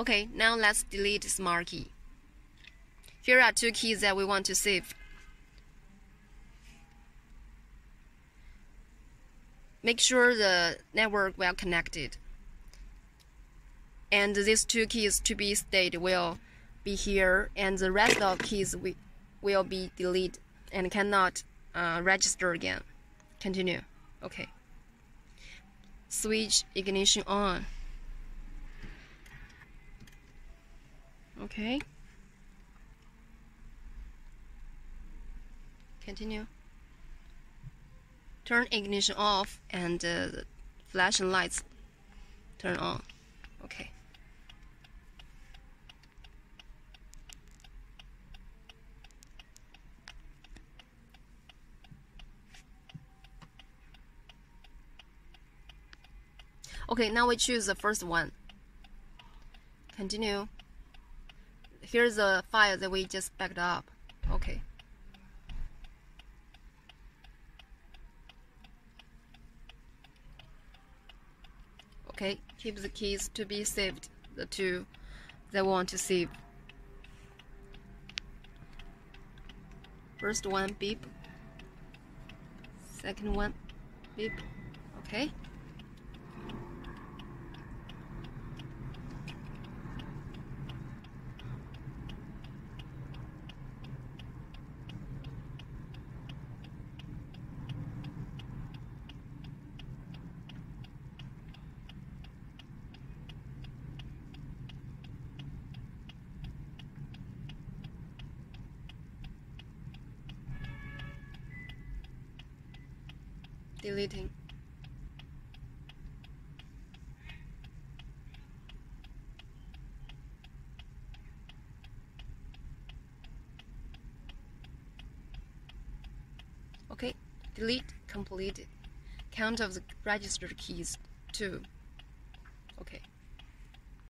Okay, now let's delete smart key. Here are two keys that we want to save. Make sure the network well connected. And these two keys to be stayed will be here, and the rest of keys will be deleted and cannot register again. Continue. Okay. Switch ignition on. Okay. Continue. Turn ignition off and the flashing lights turn on. Okay. Okay, now we choose the first one. Continue. Here's the file that we just backed up. Okay. Okay, keep the keys to be saved, the two that want to save. First one, beep. Second one, beep. Okay. Deleting. Okay, delete completed. Count of the registered keys 2. Okay.